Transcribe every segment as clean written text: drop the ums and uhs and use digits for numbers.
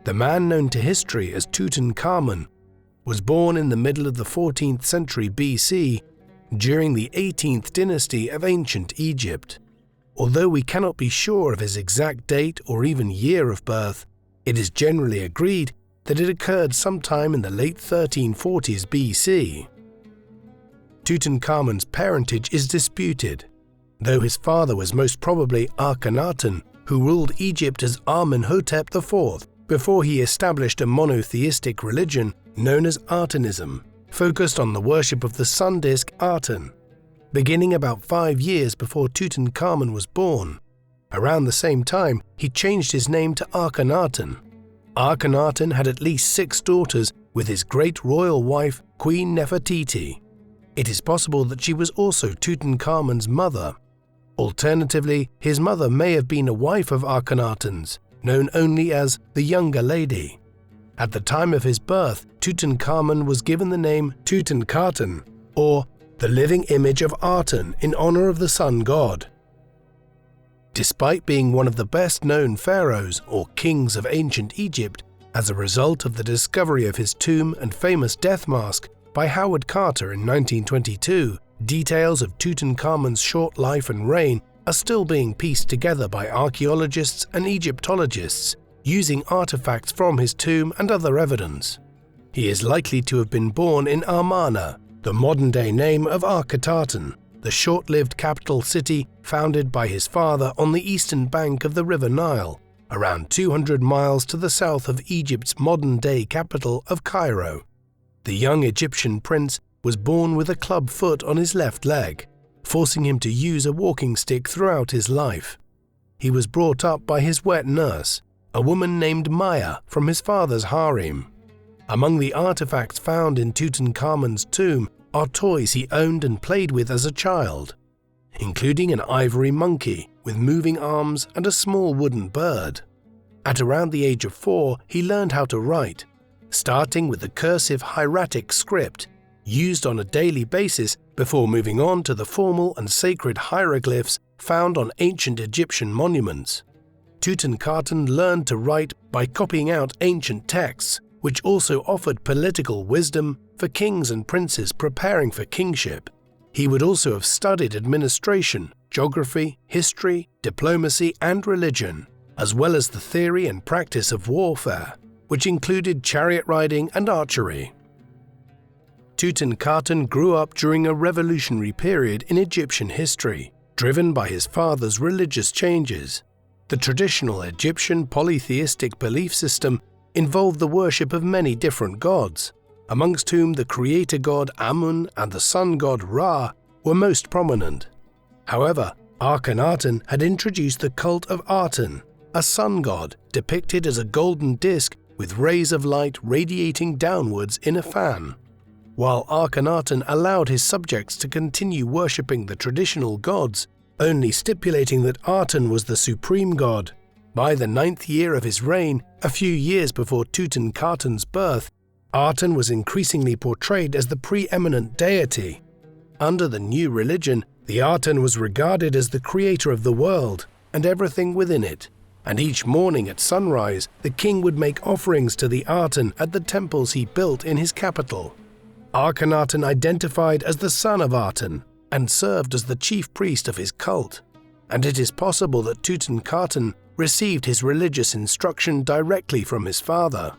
The man known to history as Tutankhamun was born in the middle of the 14th century BC during the 18th dynasty of ancient Egypt. Although we cannot be sure of his exact date or even year of birth, it is generally agreed that it occurred sometime in the late 1340s BC. Tutankhamun's parentage is disputed, though his father was most probably Akhenaten, who ruled Egypt as Amenhotep IV before he established a monotheistic religion known as Atenism, focused on the worship of the sun disk Aten. Beginning about 5 years before Tutankhamun was born, around the same time he changed his name to Akhenaten. Akhenaten had at least 6 daughters with his great royal wife Queen Nefertiti. It is possible that she was also Tutankhamun's mother. Alternatively, his mother may have been a wife of Akhenaten's, known only as the Younger Lady. At the time of his birth, Tutankhamun was given the name Tutankhaten, or the living image of Aten, in honor of the sun god. Despite being one of the best-known pharaohs or kings of ancient Egypt, as a result of the discovery of his tomb and famous death mask by Howard Carter in 1922, details of Tutankhamun's short life and reign are still being pieced together by archaeologists and Egyptologists using artifacts from his tomb and other evidence. He is likely to have been born in Amarna, the modern-day name of Akhenaten, the short-lived capital city founded by his father on the eastern bank of the River Nile, around 200 miles to the south of Egypt's modern-day capital of Cairo. The young Egyptian prince was born with a club foot on his left leg, forcing him to use a walking stick throughout his life. He was brought up by his wet nurse, a woman named Maya from his father's harem. Among the artifacts found in Tutankhamun's tomb are toys he owned and played with as a child, including an ivory monkey with moving arms and a small wooden bird. At around the age of 4, he learned how to write, starting with the cursive hieratic script used on a daily basis before moving on to the formal and sacred hieroglyphs found on ancient Egyptian monuments. Tutankhaten learned to write by copying out ancient texts, which also offered political wisdom for kings and princes preparing for kingship. He would also have studied administration, geography, history, diplomacy, and religion, as well as the theory and practice of warfare, which included chariot riding and archery. Tutankhaten grew up during a revolutionary period in Egyptian history, driven by his father's religious changes. The traditional Egyptian polytheistic belief system involved the worship of many different gods, amongst whom the creator god Amun and the sun god Ra were most prominent. However, Akhenaten had introduced the cult of Aten, a sun god depicted as a golden disk with rays of light radiating downwards in a fan. While Akhenaten allowed his subjects to continue worshipping the traditional gods, only stipulating that Aten was the supreme god. By the 9th year of his reign, a few years before Tutankhaten's birth, Aten was increasingly portrayed as the preeminent deity. Under the new religion, the Aten was regarded as the creator of the world and everything within it, and each morning at sunrise, the king would make offerings to the Aten at the temples he built in his capital. Akhenaten identified as the son of Aten and served as the chief priest of his cult, and it is possible that Tutankhaten received his religious instruction directly from his father.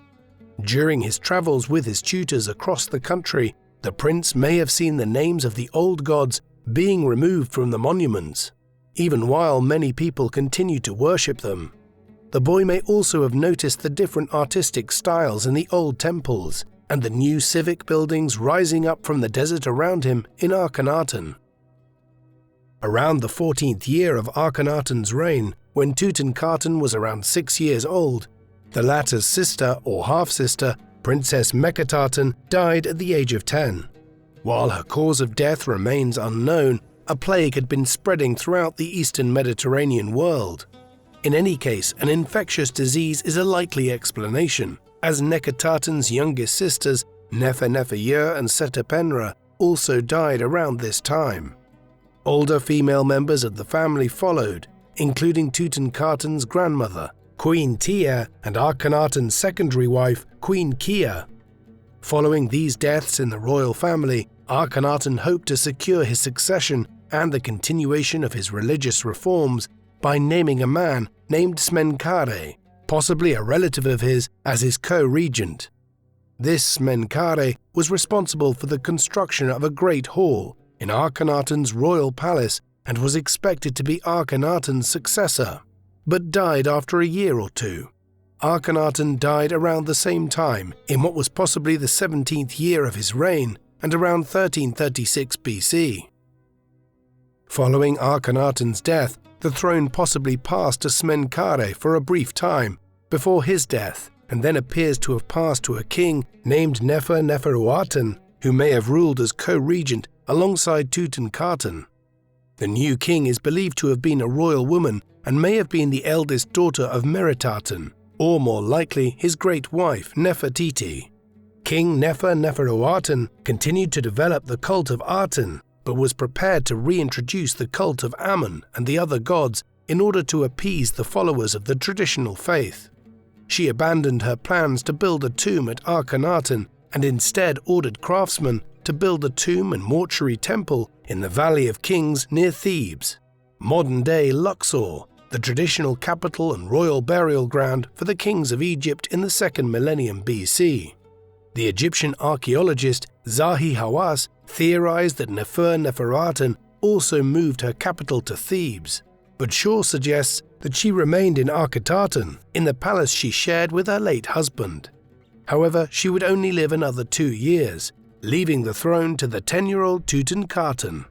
During his travels with his tutors across the country, the prince may have seen the names of the old gods being removed from the monuments, even while many people continued to worship them. The boy may also have noticed the different artistic styles in the old temples and the new civic buildings rising up from the desert around him in Akhenaten. Around the 14th year of Akhenaten's reign, when Tutankhaten was around 6 years old, the latter's sister or half-sister, Princess Meketaten, died at the age of 10. While her cause of death remains unknown, a plague had been spreading throughout the eastern Mediterranean world. In any case, an infectious disease is a likely explanation, as Neketaten's youngest sisters, Nefer-Nefer-Yer and Setepenra, also died around this time. Older female members of the family followed, including Tutankhaten's grandmother, Queen Tia, and Akhenaten's secondary wife, Queen Kia. Following these deaths in the royal family, Akhenaten hoped to secure his succession and the continuation of his religious reforms by naming a man named Smenkhare, possibly a relative of his, as his co-regent. This Smenkhare was responsible for the construction of a great hall in Akhenaten's royal palace and was expected to be Akhenaten's successor, but died after a year or two. Akhenaten died around the same time, in what was possibly the 17th year of his reign, and around 1336 BC. Following Akhenaten's death, the throne possibly passed to Smenkhare for a brief time before his death, and then appears to have passed to a king named Nefer-Neferuaten, who may have ruled as co-regent alongside Tutankhaten. The new king is believed to have been a royal woman and may have been the eldest daughter of Meritaten, or more likely his great wife Nefertiti. King Nefer-Neferuaten continued to develop the cult of Aten, but was prepared to reintroduce the cult of Amun and the other gods in order to appease the followers of the traditional faith. She abandoned her plans to build a tomb at Akhenaten and instead ordered craftsmen to build a tomb and mortuary temple in the Valley of Kings near Thebes, modern-day Luxor, the traditional capital and royal burial ground for the kings of Egypt in the 2nd millennium BC. The Egyptian archaeologist Zahi Hawass theorized that Nefer-Neferuaten also moved her capital to Thebes, but Shaw suggests that she remained in Akhenaten, in the palace she shared with her late husband. However, she would only live another 2 years, leaving the throne to the 10-year-old Tutankhaten.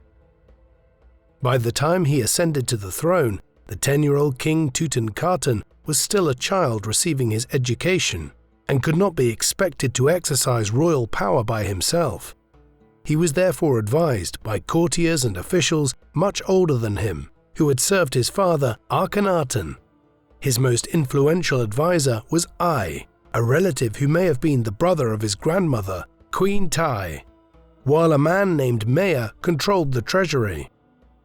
By the time he ascended to the throne, the 10-year-old King Tutankhaten was still a child receiving his education and could not be expected to exercise royal power by himself. He was therefore advised by courtiers and officials much older than him, who had served his father Akhenaten. His most influential advisor was Ai, a relative who may have been the brother of his grandmother, Queen Tai, while a man named Mea controlled the treasury.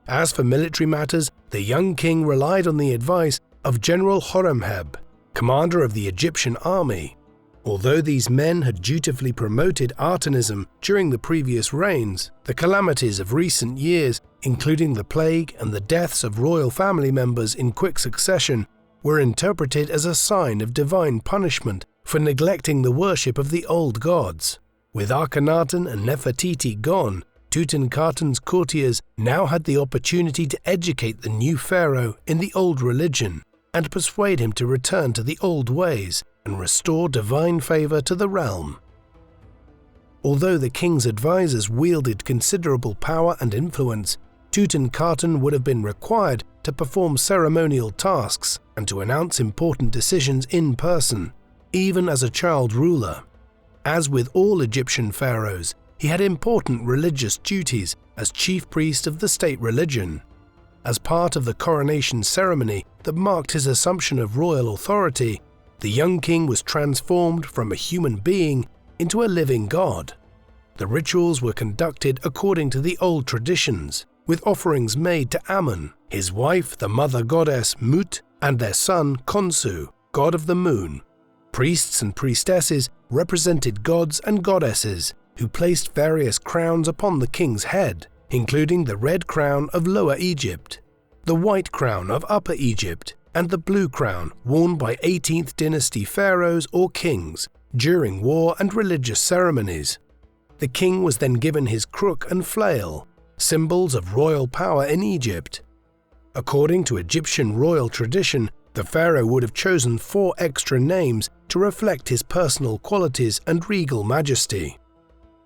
As for military matters, the young king relied on the advice of General Horemheb, commander of the Egyptian army. Although these men had dutifully promoted Atenism during the previous reigns, the calamities of recent years, including the plague and the deaths of royal family members in quick succession, were interpreted as a sign of divine punishment for neglecting the worship of the old gods. With Akhenaten and Nefertiti gone, Tutankhaten's courtiers now had the opportunity to educate the new pharaoh in the old religion and persuade him to return to the old ways and restore divine favor to the realm. Although the king's advisors wielded considerable power and influence, Tutankhaten would have been required to perform ceremonial tasks and to announce important decisions in person, even as a child ruler. As with all Egyptian pharaohs, he had important religious duties as chief priest of the state religion. As part of the coronation ceremony that marked his assumption of royal authority, the young king was transformed from a human being into a living god. The rituals were conducted according to the old traditions, with offerings made to Amun, his wife the mother goddess Mut, and their son Khonsu, god of the moon. Priests and priestesses represented gods and goddesses who placed various crowns upon the king's head, including the red crown of Lower Egypt, the white crown of Upper Egypt, and the blue crown worn by 18th dynasty pharaohs or kings during war and religious ceremonies. The king was then given his crook and flail, symbols of royal power in Egypt. According to Egyptian royal tradition, the pharaoh would have chosen 4 extra names to reflect his personal qualities and regal majesty.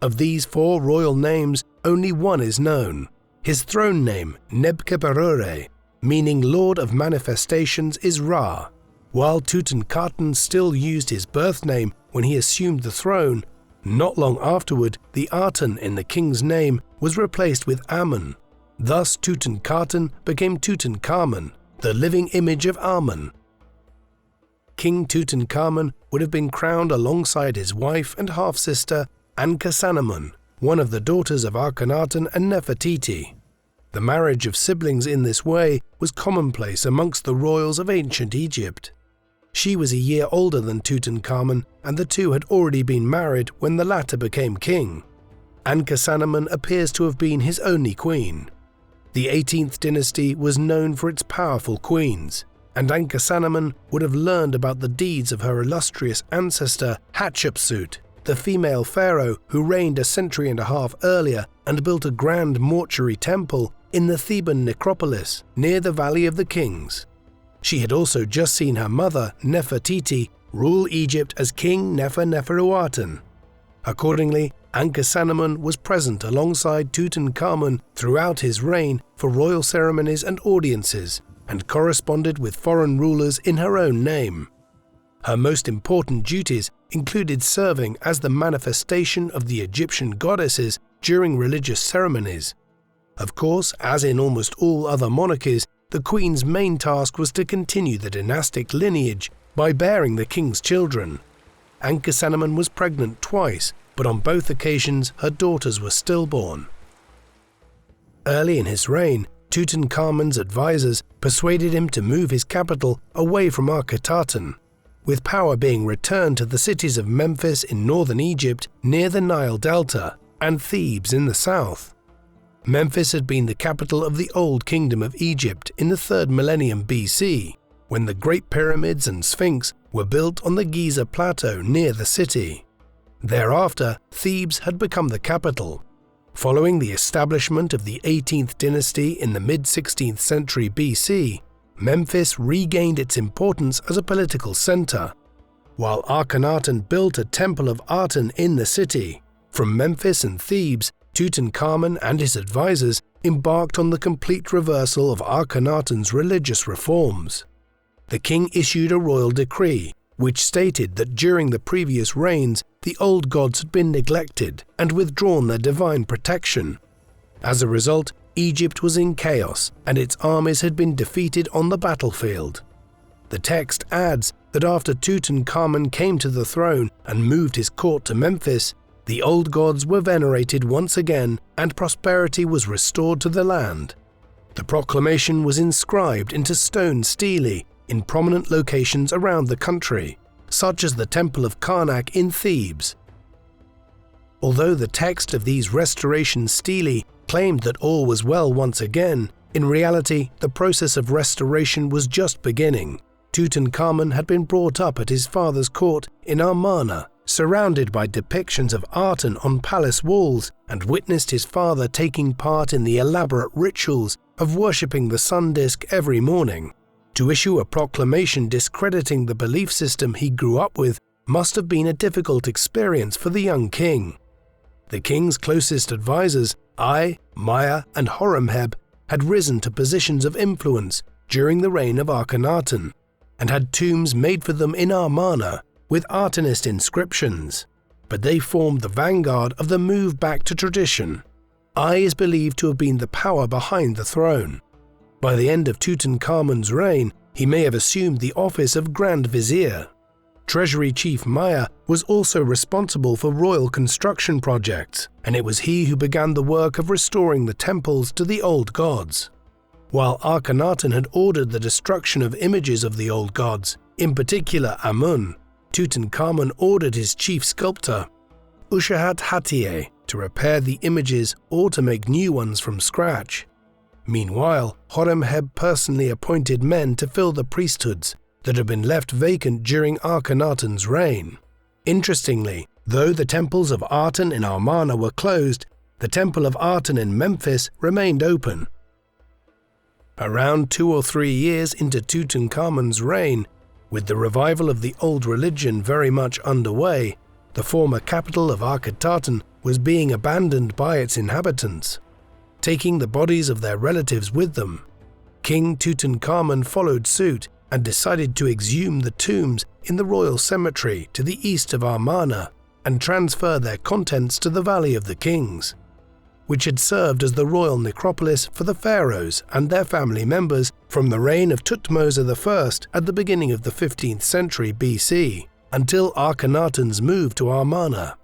Of these 4 royal names, only one is known. His throne name, Nebkeberure, meaning Lord of Manifestations, is Ra. While Tutankhaten still used his birth name when he assumed the throne, not long afterward the Aten in the king's name was replaced with Amun. Thus Tutankhaten became Tutankhamun, the living image of Amun. King Tutankhamun would have been crowned alongside his wife and half-sister Ankhesenamun, one of the daughters of Akhenaten and Nefertiti. The marriage of siblings in this way was commonplace amongst the royals of ancient Egypt. She was a year older than Tutankhamun, and the two had already been married when the latter became king. Ankhesenamun appears to have been his only queen. The 18th dynasty was known for its powerful queens, and Ankhesenamun would have learned about the deeds of her illustrious ancestor Hatshepsut, the female pharaoh who reigned a century and a half earlier and built a grand mortuary temple in the Theban necropolis near the Valley of the Kings. She had also just seen her mother, Nefertiti, rule Egypt as King Neferuaten. Accordingly, Ankhesenamun was present alongside Tutankhamun throughout his reign for royal ceremonies and audiences, and corresponded with foreign rulers in her own name. Her most important duties included serving as the manifestation of the Egyptian goddesses during religious ceremonies. Of course, as in almost all other monarchies, the queen's main task was to continue the dynastic lineage by bearing the king's children. Ankhesenamun was pregnant twice, but on both occasions her daughters were stillborn. Early in his reign, Tutankhamun's advisors persuaded him to move his capital away from Akhenaten, with power being returned to the cities of Memphis in northern Egypt near the Nile Delta and Thebes in the south. Memphis had been the capital of the Old Kingdom of Egypt in the 3rd millennium BC, when the Great Pyramids and Sphinx were built on the Giza Plateau near the city. Thereafter, Thebes had become the capital. Following the establishment of the 18th dynasty in the mid-16th century BC, Memphis regained its importance as a political center. While Akhenaten built a temple of Aten in the city, from Memphis and Thebes, Tutankhamun and his advisors embarked on the complete reversal of Akhenaten's religious reforms. The king issued a royal decree, which stated that during the previous reigns the old gods had been neglected and withdrawn their divine protection. As a result, Egypt was in chaos and its armies had been defeated on the battlefield. The text adds that after Tutankhamun came to the throne and moved his court to Memphis, the old gods were venerated once again and prosperity was restored to the land. The proclamation was inscribed into stone stelae in prominent locations around the country, such as the Temple of Karnak in Thebes. Although the text of these restoration stelae claimed that all was well once again, in reality the process of restoration was just beginning. Tutankhamun had been brought up at his father's court in Amarna, surrounded by depictions of Aten on palace walls, and witnessed his father taking part in the elaborate rituals of worshipping the sun disk every morning. To issue a proclamation discrediting the belief system he grew up with must have been a difficult experience for the young king. The king's closest advisors, Maya, and Horemheb, had risen to positions of influence during the reign of Akhenaten, and had tombs made for them in Amarna with Atenist inscriptions, but they formed the vanguard of the move back to tradition. Is believed to have been the power behind the throne. By the end of Tutankhamun's reign, he may have assumed the office of Grand Vizier. Treasury Chief Maya was also responsible for royal construction projects, and it was he who began the work of restoring the temples to the old gods. While Akhenaten had ordered the destruction of images of the old gods, in particular Amun, Tutankhamun ordered his chief sculptor, Usharhadhatiye, to repair the images or to make new ones from scratch. Meanwhile, Horemheb personally appointed men to fill the priesthoods that had been left vacant during Akhenaten's reign. Interestingly, though the temples of Aten in Amarna were closed, the temple of Aten in Memphis remained open. Around 2 or 3 years into Tutankhamun's reign, with the revival of the old religion very much underway, the former capital of Akhenaten was being abandoned by its inhabitants, taking the bodies of their relatives with them. King Tutankhamun followed suit and decided to exhume the tombs in the royal cemetery to the east of Amarna and transfer their contents to the Valley of the Kings, which had served as the royal necropolis for the pharaohs and their family members from the reign of Thutmose I at the beginning of the 15th century BC until Akhenaten's move to Amarna.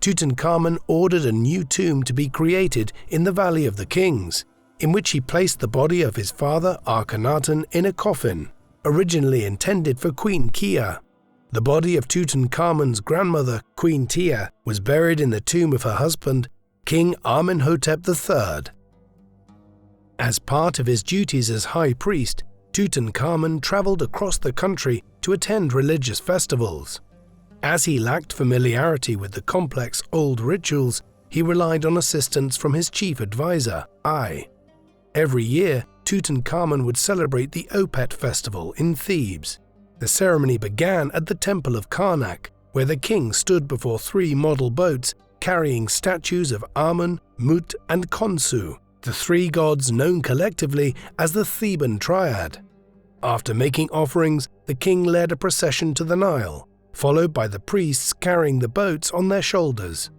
Tutankhamun ordered a new tomb to be created in the Valley of the Kings, in which he placed the body of his father Akhenaten in a coffin. originally intended for Queen Kia. The body of Tutankhamun's grandmother, Queen Tia, was buried in the tomb of her husband, King Amenhotep III. As part of his duties as high priest, Tutankhamun traveled across the country to attend religious festivals. As he lacked familiarity with the complex old rituals, he relied on assistance from his chief advisor, I. Every year, Tutankhamun would celebrate the Opet festival in Thebes. The ceremony began at the Temple of Karnak, where the king stood before 3 model boats carrying statues of Amun, Mut, and Khonsu, the 3 gods known collectively as the Theban Triad. After making offerings, the king led a procession to the Nile, followed by the priests carrying the boats on their shoulders.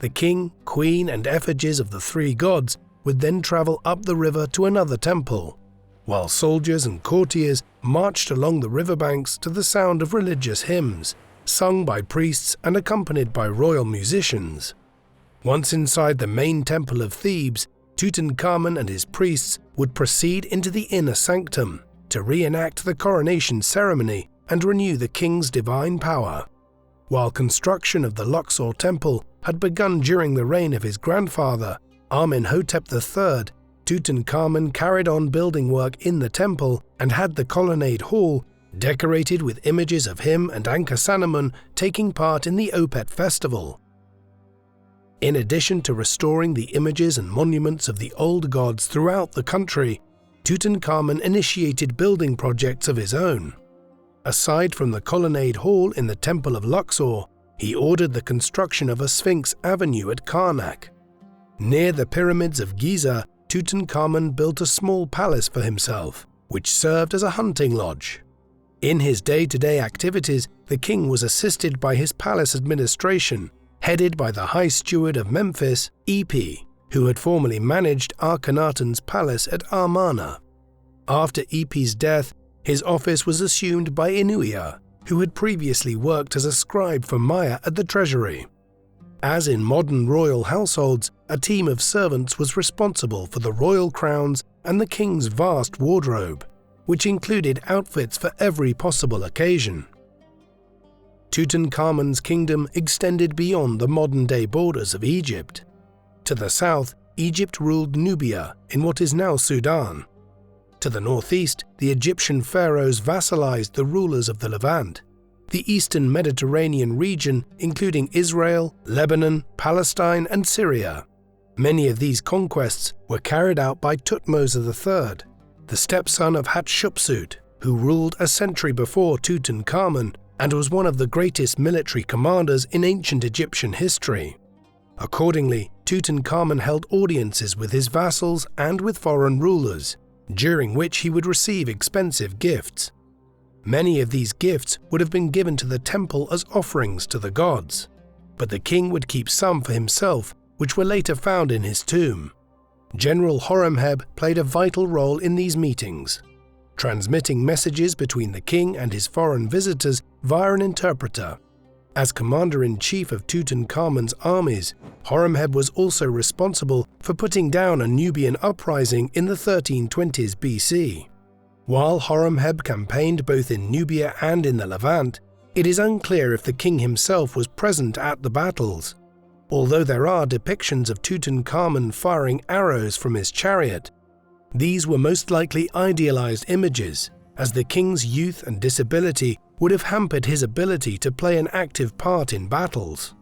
The king, queen, and effigies of the 3 gods would then travel up the river to another temple, while soldiers and courtiers marched along the riverbanks to the sound of religious hymns, sung by priests and accompanied by royal musicians. Once inside the main temple of Thebes, Tutankhamun and his priests would proceed into the inner sanctum to reenact the coronation ceremony and renew the king's divine power. While construction of the Luxor temple had begun during the reign of his grandfather, Amenhotep III, Tutankhamun carried on building work in the temple and had the colonnade hall decorated with images of him and Ankhesenamun taking part in the Opet festival. In addition to restoring the images and monuments of the old gods throughout the country, Tutankhamun initiated building projects of his own. Aside from the colonnade hall in the Temple of Luxor, he ordered the construction of a Sphinx Avenue at Karnak. Near the pyramids of Giza, Tutankhamun built a small palace for himself, which served as a hunting lodge. In his day-to-day activities, the king was assisted by his palace administration, headed by the High Steward of Memphis, Epi, who had formerly managed Akhenaten's palace at Amarna. After Epi's death, his office was assumed by Nubia, who had previously worked as a scribe for Maya at the treasury. As in modern royal households, a team of servants was responsible for the royal crowns and the king's vast wardrobe, which included outfits for every possible occasion. Tutankhamun's kingdom extended beyond the modern-day borders of Egypt. To the south, Egypt ruled Nubia in what is now Sudan. To the northeast, the Egyptian pharaohs vassalized the rulers of the Levant, the eastern Mediterranean region including Israel, Lebanon, Palestine, and Syria. Many of these conquests were carried out by Thutmose III, the stepson of Hatshepsut, who ruled a century before Tutankhamun and was one of the greatest military commanders in ancient Egyptian history. Accordingly, Tutankhamun held audiences with his vassals and with foreign rulers, during which he would receive expensive gifts. Many of these gifts would have been given to the temple as offerings to the gods, but the king would keep some for himself, which were later found in his tomb. General Horemheb played a vital role in these meetings, transmitting messages between the king and his foreign visitors via an interpreter. As commander-in-chief of Tutankhamun's armies, Horemheb was also responsible for putting down a Nubian uprising in the 1320s BC. While Horemheb campaigned both in Nubia and in the Levant, it is unclear if the king himself was present at the battles. Although there are depictions of Tutankhamun firing arrows from his chariot, these were most likely idealized images, as the king's youth and disability would have hampered his ability to play an active part in battles.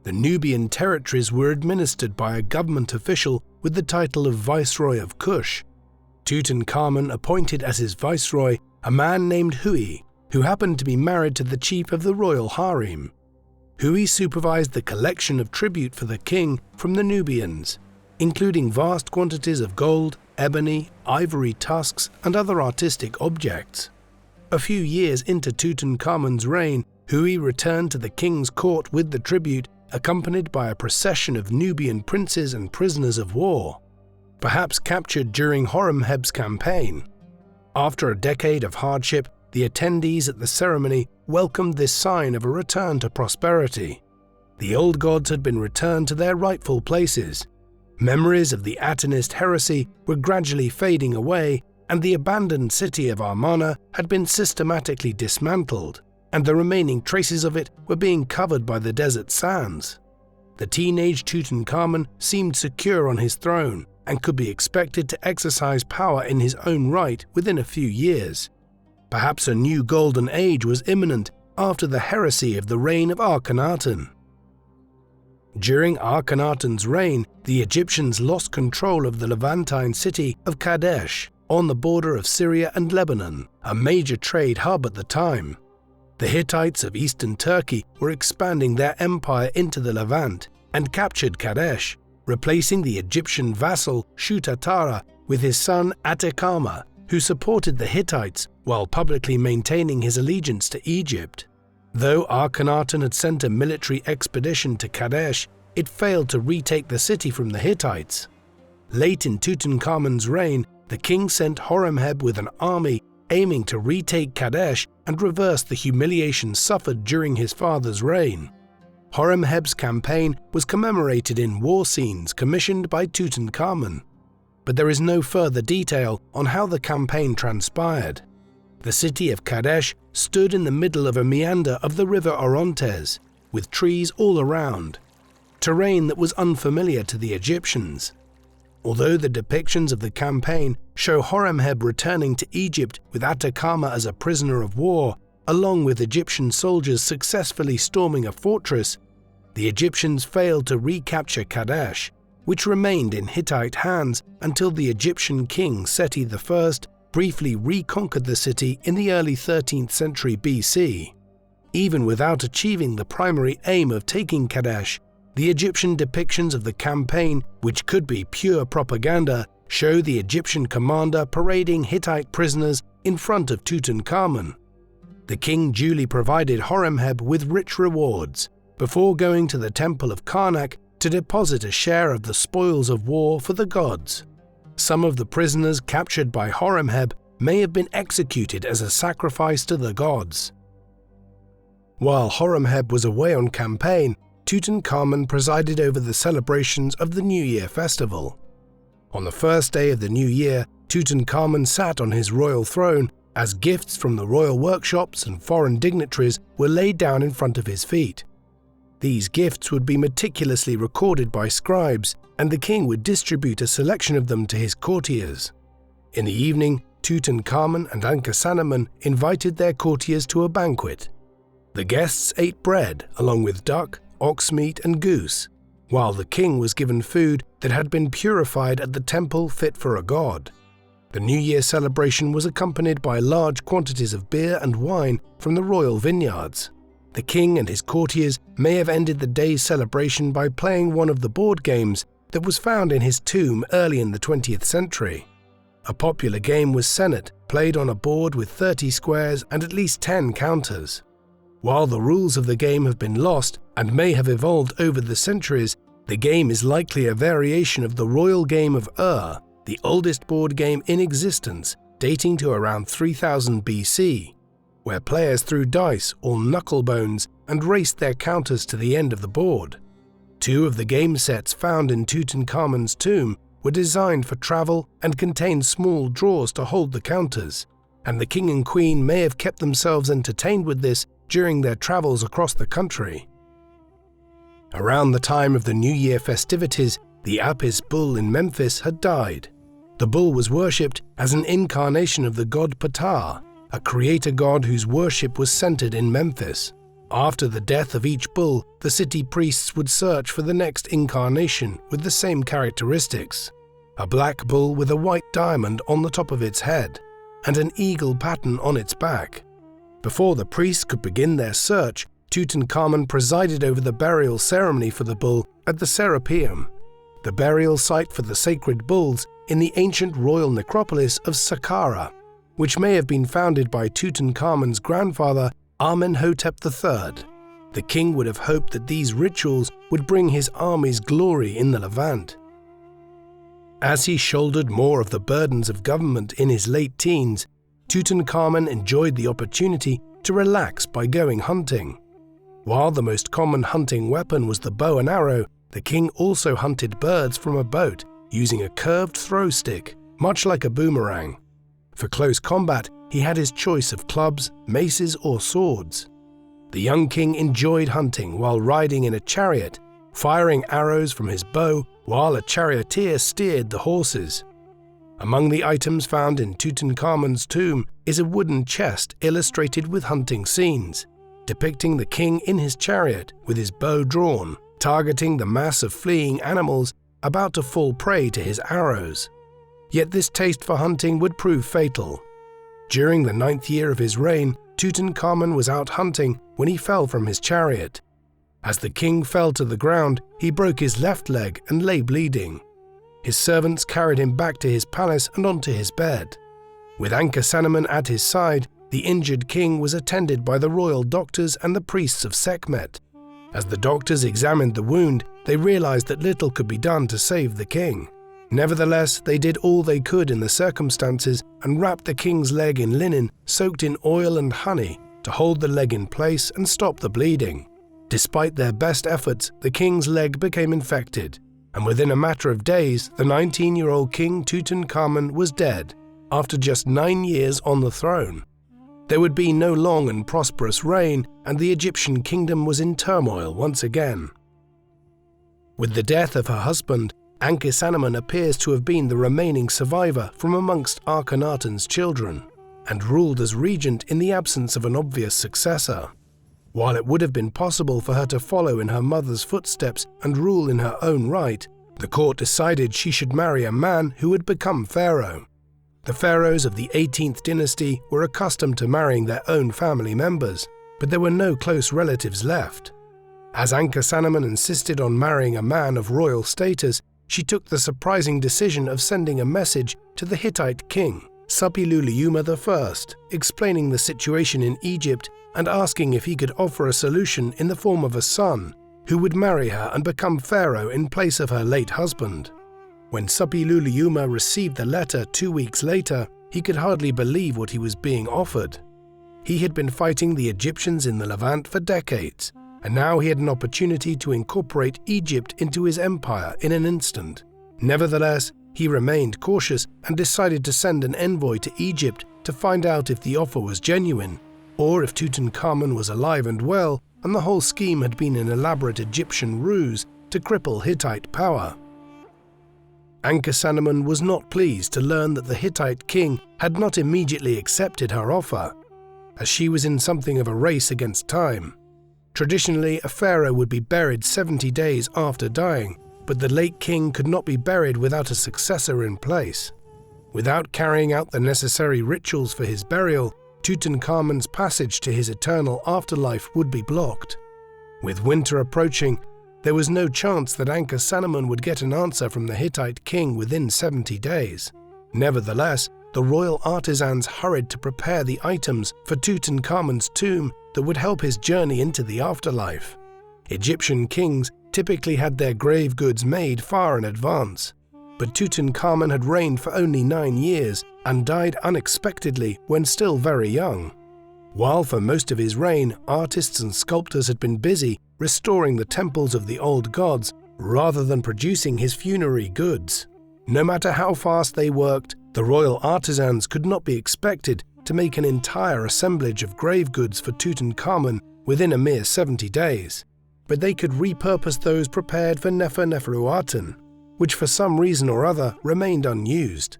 The Nubian territories were administered by a government official with the title of Viceroy of Kush. Tutankhamun appointed as his viceroy a man named Hui, who happened to be married to the chief of the royal harem. Hui supervised the collection of tribute for the king from the Nubians, including vast quantities of gold, ebony, ivory tusks, and other artistic objects. A few years into Tutankhamun's reign, Hui returned to the king's court with the tribute, accompanied by a procession of Nubian princes and prisoners of war, perhaps captured during Horemheb's campaign. After a decade of hardship, the attendees at the ceremony welcomed this sign of a return to prosperity. The old gods had been returned to their rightful places. Memories of the Atenist heresy were gradually fading away, and the abandoned city of Amarna had been systematically dismantled, and the remaining traces of it were being covered by the desert sands. The teenage Tutankhamun seemed secure on his throne and could be expected to exercise power in his own right within a few years. Perhaps a new golden age was imminent after the heresy of the reign of Akhenaten. During Akhenaten's reign, the Egyptians lost control of the Levantine city of Kadesh on the border of Syria and Lebanon, a major trade hub at the time. The Hittites of eastern Turkey were expanding their empire into the Levant and captured Kadesh, replacing the Egyptian vassal Shutatara with his son Atekama, who supported the Hittites while publicly maintaining his allegiance to Egypt. Though Akhenaten had sent a military expedition to Kadesh, it failed to retake the city from the Hittites. Late in Tutankhamun's reign, the king sent Horemheb with an army aiming to retake Kadesh and reverse the humiliation suffered during his father's reign. Horemheb's campaign was commemorated in war scenes commissioned by Tutankhamun, but there is no further detail on how the campaign transpired. The city of Kadesh stood in the middle of a meander of the river Orontes, with trees all around, terrain that was unfamiliar to the Egyptians. Although the depictions of the campaign show Horemheb returning to Egypt with Atekama as a prisoner of war, along with Egyptian soldiers successfully storming a fortress, the Egyptians failed to recapture Kadesh, which remained in Hittite hands until the Egyptian king Seti I briefly reconquered the city in the early 13th century BC. Even without achieving the primary aim of taking Kadesh, the Egyptian depictions of the campaign, which could be pure propaganda, show the Egyptian commander parading Hittite prisoners in front of Tutankhamun. The king duly provided Horemheb with rich rewards, before going to the temple of Karnak to deposit a share of the spoils of war for the gods. Some of the prisoners captured by Horemheb may have been executed as a sacrifice to the gods. While Horemheb was away on campaign, Tutankhamun presided over the celebrations of the New Year festival. On the first day of the new year, Tutankhamun sat on his royal throne as gifts from the royal workshops and foreign dignitaries were laid down in front of his feet. These gifts would be meticulously recorded by scribes, and the king would distribute a selection of them to his courtiers. In the evening, Tutankhamun and Ankhesenamun invited their courtiers to a banquet. The guests ate bread along with duck, ox meat and goose, while the king was given food that had been purified at the temple fit for a god. The New Year celebration was accompanied by large quantities of beer and wine from the royal vineyards. The king and his courtiers may have ended the day's celebration by playing one of the board games that was found in his tomb early in the 20th century. A popular game was Senet, played on a board with 30 squares and at least 10 counters. While the rules of the game have been lost and may have evolved over the centuries, the game is likely a variation of the royal game of the oldest board game in existence, dating to around 3000 BC, where players threw dice or knucklebones and raced their counters to the end of the board. Two of the game sets found in Tutankhamun's tomb were designed for travel and contained small drawers to hold the counters, and the king and queen may have kept themselves entertained with this during their travels across the country. Around the time of the New Year festivities, the Apis bull in Memphis had died. The bull was worshipped as an incarnation of the god Ptah, a creator god whose worship was centered in Memphis. After the death of each bull, the city priests would search for the next incarnation with the same characteristics: a black bull with a white diamond on the top of its head, and an eagle pattern on its back. Before the priests could begin their search, Tutankhamun presided over the burial ceremony for the bull at the Serapeum, the burial site for the sacred bulls in the ancient royal necropolis of Saqqara, which may have been founded by Tutankhamun's grandfather Amenhotep III. The king would have hoped that these rituals would bring his army's glory in the Levant. As he shouldered more of the burdens of government in his late teens, Tutankhamun enjoyed the opportunity to relax by going hunting. While the most common hunting weapon was the bow and arrow, the king also hunted birds from a boat using a curved throw stick, much like a boomerang. For close combat, he had his choice of clubs, maces, or swords. The young king enjoyed hunting while riding in a chariot, firing arrows from his bow while a charioteer steered the horses. Among the items found in Tutankhamun's tomb is a wooden chest illustrated with hunting scenes, depicting the king in his chariot with his bow drawn, targeting the mass of fleeing animals about to fall prey to his arrows. Yet this taste for hunting would prove fatal. During the 9th year of his reign, Tutankhamun was out hunting when he fell from his chariot. As the king fell to the ground, he broke his left leg and lay bleeding. His servants carried him back to his palace and onto his bed. With Ankhesenamun at his side, the injured king was attended by the royal doctors and the priests of Sekhmet. As the doctors examined the wound, they realized that little could be done to save the king. Nevertheless, they did all they could in the circumstances and wrapped the king's leg in linen soaked in oil and honey to hold the leg in place and stop the bleeding. Despite their best efforts, the king's leg became infected, and within a matter of days, the 19-year-old King Tutankhamun was dead, after just 9 years on the throne. There would be no long and prosperous reign, and the Egyptian kingdom was in turmoil once again. With the death of her husband, Ankhesenamun appears to have been the remaining survivor from amongst Akhenaten's children, and ruled as regent in the absence of an obvious successor. While it would have been possible for her to follow in her mother's footsteps and rule in her own right, the court decided she should marry a man who would become pharaoh. The pharaohs of the 18th dynasty were accustomed to marrying their own family members, but there were no close relatives left. As Ankhesenamun insisted on marrying a man of royal status, she took the surprising decision of sending a message to the Hittite king, Suppiluliuma I, explaining the situation in Egypt and asking if he could offer a solution in the form of a son who would marry her and become pharaoh in place of her late husband. When Suppiluliuma received the letter 2 weeks later, he could hardly believe what he was being offered. He had been fighting the Egyptians in the Levant for decades, and now he had an opportunity to incorporate Egypt into his empire in an instant. Nevertheless, he remained cautious and decided to send an envoy to Egypt to find out if the offer was genuine, or if Tutankhamun was alive and well, and the whole scheme had been an elaborate Egyptian ruse to cripple Hittite power. Ankhesenamun was not pleased to learn that the Hittite king had not immediately accepted her offer, as she was in something of a race against time. Traditionally, a pharaoh would be buried 70 days after dying, but the late king could not be buried without a successor in place. Without carrying out the necessary rituals for his burial, Tutankhamun's passage to his eternal afterlife would be blocked. With winter approaching, there was no chance that Ankhesenamun would get an answer from the Hittite king within 70 days. Nevertheless, the royal artisans hurried to prepare the items for Tutankhamun's tomb that would help his journey into the afterlife. Egyptian kings typically had their grave goods made far in advance, but Tutankhamun had reigned for only 9 years and died unexpectedly when still very young. While for most of his reign, artists and sculptors had been busy restoring the temples of the old gods rather than producing his funerary goods. No matter how fast they worked, the royal artisans could not be expected to make an entire assemblage of grave goods for Tutankhamun within a mere 70 days, but they could repurpose those prepared for Neferneferuaten, which for some reason or other remained unused.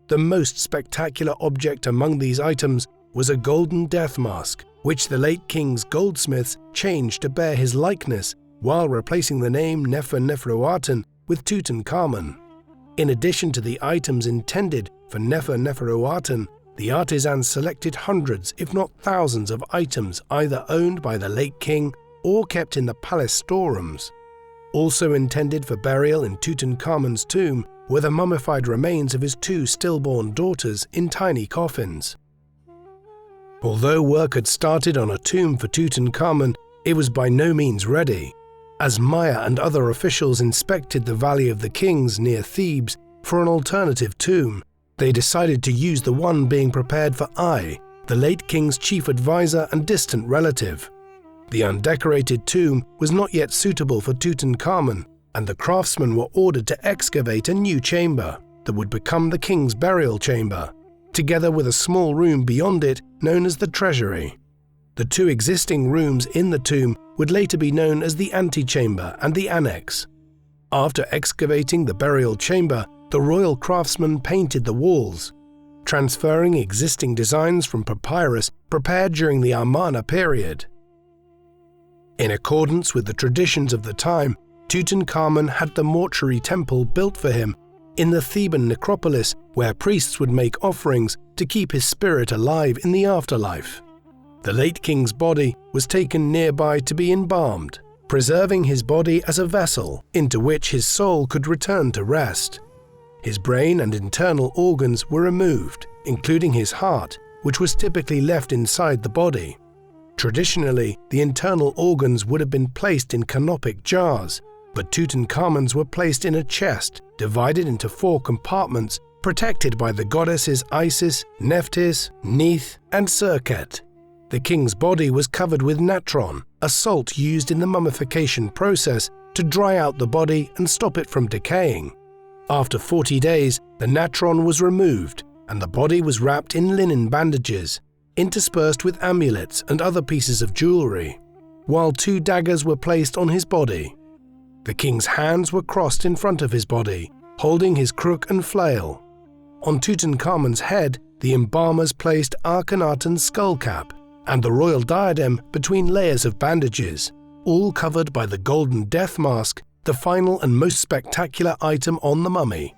The most spectacular object among these items was a golden death mask, which the late king's goldsmiths changed to bear his likeness while replacing the name Neferneferuaten with Tutankhamun. In addition to the items intended for Neferneferuaten, the artisans selected hundreds, if not thousands, of items either owned by the late king or kept in the palace storerooms. Also intended for burial in Tutankhamun's tomb were the mummified remains of his 2 stillborn daughters in tiny coffins. Although work had started on a tomb for Tutankhamun, it was by no means ready. As Maya and other officials inspected the Valley of the Kings near Thebes for an alternative tomb, they decided to use the one being prepared for Ai, the late king's chief advisor and distant relative. The undecorated tomb was not yet suitable for Tutankhamun, and the craftsmen were ordered to excavate a new chamber that would become the king's burial chamber. together with a small room beyond it known as the treasury. The two existing rooms in the tomb would later be known as the antechamber and the annex. After excavating the burial chamber, the royal craftsmen painted the walls, transferring existing designs from papyrus prepared during the Amarna period. In accordance with the traditions of the time, Tutankhamun had the mortuary temple built for him in the Theban necropolis, where priests would make offerings to keep his spirit alive in the afterlife. The late king's body was taken nearby to be embalmed, preserving his body as a vessel into which his soul could return to rest. His brain and internal organs were removed, including his heart, which was typically left inside the body. Traditionally, the internal organs would have been placed in canopic jars, but Tutankhamun's were placed in a chest divided into 4 compartments protected by the goddesses Isis, Nephthys, Neith, and Serket. The king's body was covered with natron, a salt used in the mummification process to dry out the body and stop it from decaying. After 40 days, the natron was removed and the body was wrapped in linen bandages, interspersed with amulets and other pieces of jewelry, while 2 daggers were placed on his body. The king's hands were crossed in front of his body, holding his crook and flail. On Tutankhamun's head, the embalmers placed Akhenaten's skull cap and the royal diadem between layers of bandages, all covered by the golden death mask, the final and most spectacular item on the mummy.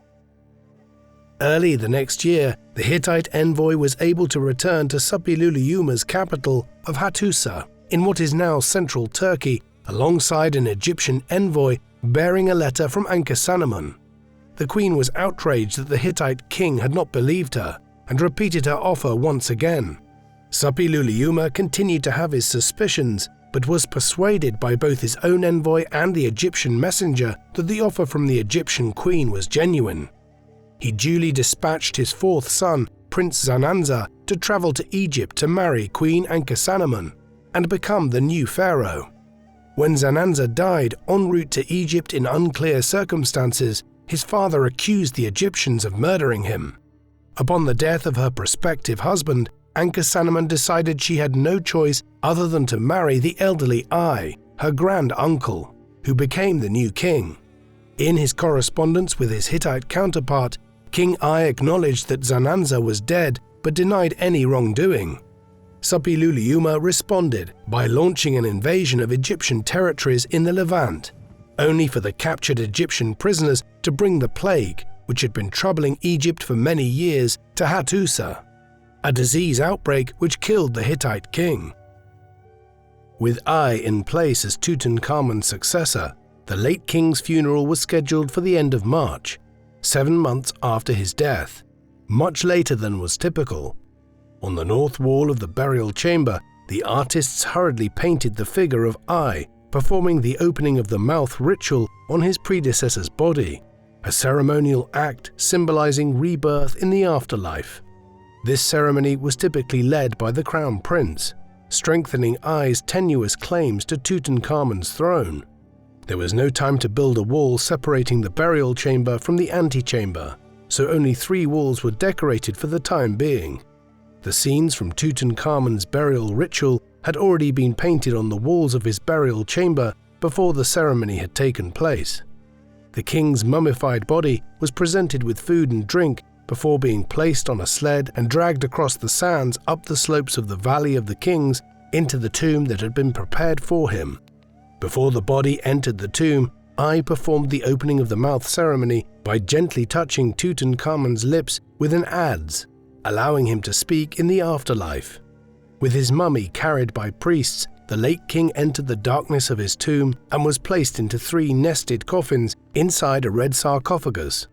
Early the next year, the Hittite envoy was able to return to Suppiluliuma's capital of Hattusa, in what is now central Turkey, alongside an Egyptian envoy bearing a letter from Ankhesenamun. The queen was outraged that the Hittite king had not believed her and repeated her offer once again. Suppiluliuma continued to have his suspicions, but was persuaded by both his own envoy and the Egyptian messenger that the offer from the Egyptian queen was genuine. He duly dispatched his 4th son, Prince Zananza, to travel to Egypt to marry Queen Ankhesenamun and become the new pharaoh. When Zananza died en route to Egypt in unclear circumstances, his father accused the Egyptians of murdering him. Upon the death of her prospective husband, Ankhesenamun decided she had no choice other than to marry the elderly Ai, her grand uncle, who became the new king. In his correspondence with his Hittite counterpart, King Ai acknowledged that Zananza was dead but denied any wrongdoing. Suppiluliuma responded by launching an invasion of Egyptian territories in the Levant, only for the captured Egyptian prisoners to bring the plague, which had been troubling Egypt for many years, to Hattusa, a disease outbreak which killed the Hittite king. With Ai in place as Tutankhamun's successor, the late king's funeral was scheduled for the end of March, 7 months after his death, much later than was typical. On the north wall of the burial chamber, the artists hurriedly painted the figure of Ai performing the opening of the mouth ritual on his predecessor's body, a ceremonial act symbolizing rebirth in the afterlife. This ceremony was typically led by the crown prince, strengthening Ai's tenuous claims to Tutankhamun's throne. There was no time to build a wall separating the burial chamber from the antechamber, so only 3 walls were decorated for the time being. The scenes from Tutankhamun's burial ritual had already been painted on the walls of his burial chamber before the ceremony had taken place. The king's mummified body was presented with food and drink before being placed on a sled and dragged across the sands up the slopes of the Valley of the Kings into the tomb that had been prepared for him. Before the body entered the tomb, Ai performed the opening of the mouth ceremony by gently touching Tutankhamun's lips with an adze, allowing him to speak in the afterlife. With his mummy carried by priests, the late king entered the darkness of his tomb and was placed into 3 nested coffins inside a red sarcophagus.